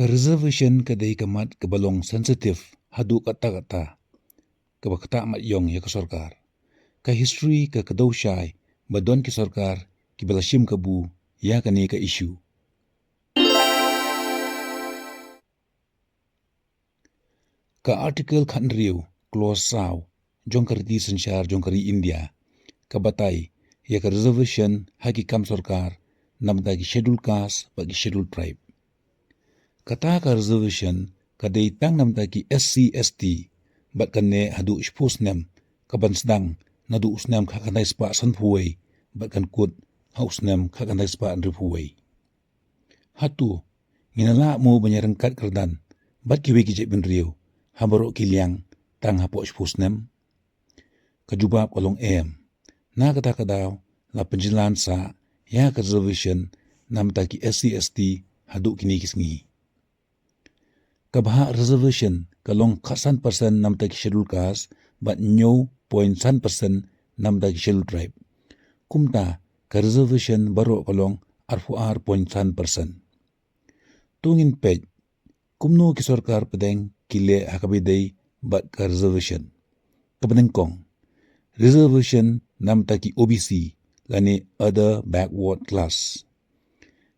Ka reservation kadai kamat kebalong sensitif hadu kata-kata kabakta amat yong ya ke sorkar. Ka history ka kadau syai badon ki sorkar ki balashim kabu ya kani ka isu. Ka artikel khan riu close saw jongkarti sensyar jongkari India ka batai ya ka reservation haki kam sorkar namda ki schedule caste bagi schedule tribe. Kata ka reservation kadai tang namda ki SC ST bat kanne hadu spus nem kaban sedang nadu usnem kakanai spa sanpuai bat kan kut haus nem kakanai spa andripuai. Hatu nginala mo banyarengkat kerdan bat kiwe kijek bin riu habarok kiliang tang hapo spus nem kajubab kolong na kata kadaw la penjilan sa ya ka reservation namda ki SC ST hadu kini kisngi. Kabha reservation kalong khasan persen namda ki schedule caste bat nyo 0.1% namda ki schedule tribe. Kumta ka reservation baro kalong arfuar 0.1%. Tungin pej kumno ki sorkar pedeng kile hakabidai bat ka reservation. Kabenengkong reservation namda ki OBC lani other backward class.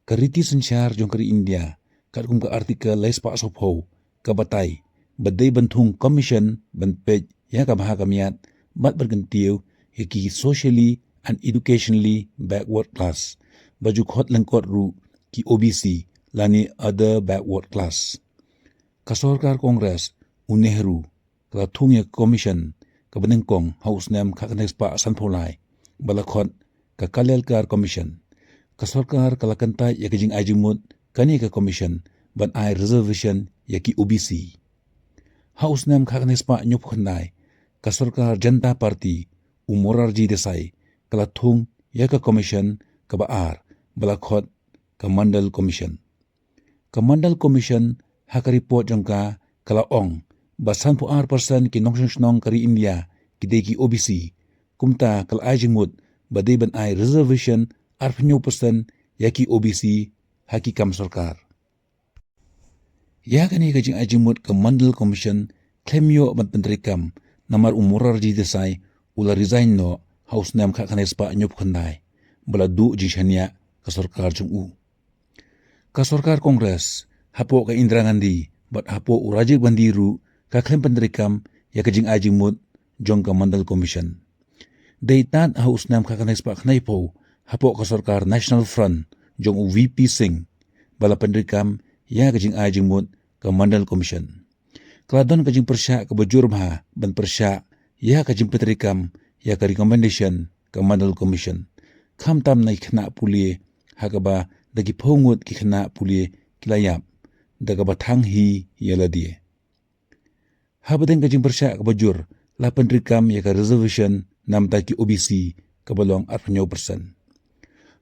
Kariti sensyar jongkari India kat kum ka artikel lais pa sopho ka batai badai bentung commission ben pej ya ka baha kamiat bat bergentiu yaki socially and educationally backward class baju khot lengkot ru ki OBC lani other backward class. Ka sorkar kongres unehru kala thungya commission ka benengkong haus nem khaknex pa sanpolai balakhot ka kalelkar commission ka sorkar kala kantai ya kijing ajimut kani ka commission ban ai reservation yaki OBC. Haus nem khaknex pa nyup khandai ka sorkar Janata Party Morarji Desai kala thung ya ka commission ka baar balakhot ka mandal commission. Ka mandal commission haka report jongka kala ong basan pu % ki nong kari India ki deki OBC kumta kala ajimut badai ban ai reservation arpnyo % yaki OBC haki kam sorkar. Ya kani kajing ajimut ke mandal commission claim yo ban pentrikam namar Morarji Desai ula resign no haus nam khakane spa nyup khandai bala du jishania ka sorkar jungu. Ka sorkar kongres hapo ka Indira Gandhi bat hapo Rajiv Gandhi ru ka claim pentrikam ya kajing ajimut jong ka mandal commission. Daitan haus nam khakane spa khnai po hapo ka sorkar National Front jong VP Singh bala pentrikam ya kajing ajimut ka mandal commission. Kladon kajing persya ka bajur bha ban persya ya kajing petrikam ya ka recommendation ka mandal commission. Kham tam nai khna pulie hakaba dagi phongut ki khna pulie kilayap daga bathang hi yaladie. Habadeng kajing persya ka bajur la pentrikam ya ka reservation namta ki OBC ka balong 40%.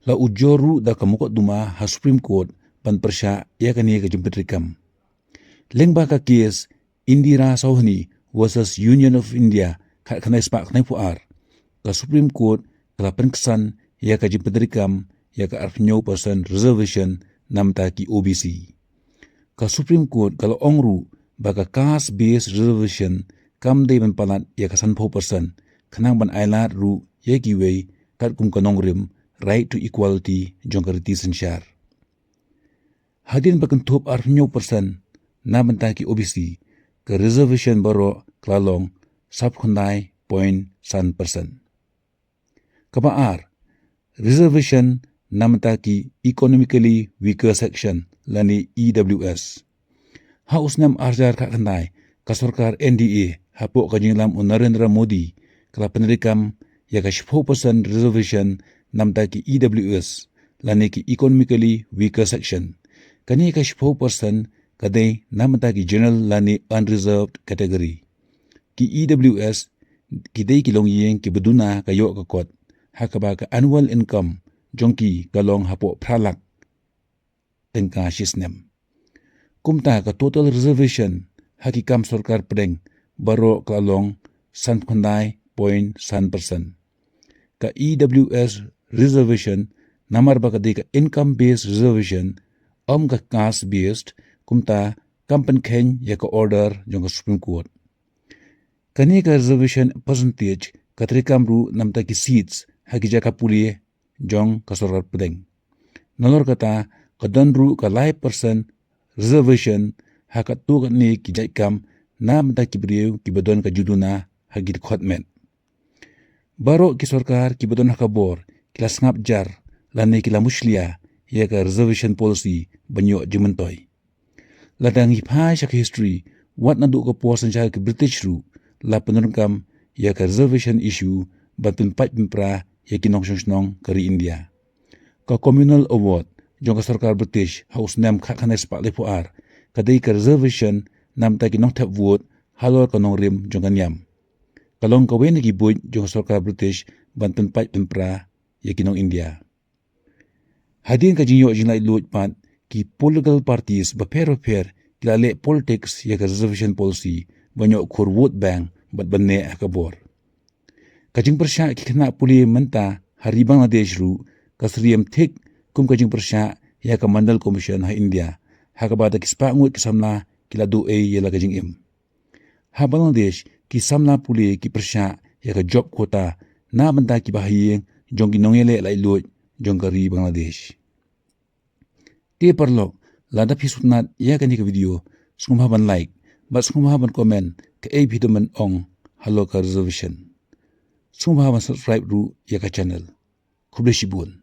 La ujoru da kamukot duma ha Supreme Court ban persya ya kani kajing petrikam. Lengba ka kies Indira Sohni versus Union of India kat kanai spak kanai puar ka Supreme Court kala penkesan ya ka jimpetrikam ya ka 40% reservation namta ki OBC. Ka Supreme Court kala ongru baka caste based reservation kam dei ban palat ya ka 100% kanang ban ailat ru ya ki wei kat kum kanong rim right to equality jongkariti sensyar. Hadin bakan thup 40% na banta ki OBC ke reservation baro klalong sab khandai 0.1%. Kabaar reservation namta ki economically weaker section lani EWS. Haus nam arjar ka khandai ka sorkar NDA hapo kajinglam Narendra Modi kala penrikam ya ka 10% reservation namta ki EWS lani ki economically weaker section. Kani ka 10% kadai namta ki general lani unreserved category. Ki EWS kidai kilong yeng ki beduna kayo kakot hakaba ka annual income jongki kalong hapo pralak tengka shisnem. Kumta ka total reservation hakikam sorkar pedeng baro kalong sankondai 0.1%. Ka EWS reservation namar bakadi ka income based reservation ka caste based kumta kampen khen ya ka order jong ka Supreme Court. Kani ka reservation percentage katrikam ru namta ki seats hagi jaka pulie jong ka sorkar pedeng. Nolor kata kadan ru ka lai persen reservation hakat tu ni ki jaikam na mta ki beriu ki badon ka juduna hagi khotmen. Baro ki sorkar ki badon hakabor kila sngap jar lani kila muslia ya ka reservation policy banyo jimentoy. Ladang hiphai shak history wat na du ka puasan jaka ki British ru la penurkam ya ka reservation issue batun pat pimpra ya ki nong kari India. Ka communal award jong ka sorkar British House nam khanes pa lepuar kadai ka reservation nam ta ki nong tap vote halor ka nong rim jong kanyam. Kalong ka wen ki buj jong sorkar British bantun pat pimpra ya ki nong India. Hadin ka jinyo jinglai lut pat ki political parties bapero kila le politics ya ka reservation policy banyo kur vote bank bat banne akabor. Kajing persya ki kena puli menta hari Bangladesh ru kasriem thik kum kajing persya ya ka Mandal Commission ha India ha ka bada kispa ngut kisamna kila du yela kajing im. Ha Bangladesh ki samna puli ki persya ya ka job quota na benta ki bahiyeng jong ki nongele lai lut jong kari Bangladesh. Ti perlo lada pisutnat ya kani ka video sunghaban like bat sunghaban komen ke video man ong halo ka reservation. Sunghaban subscribe ru ya ka channel. Kubleshibun.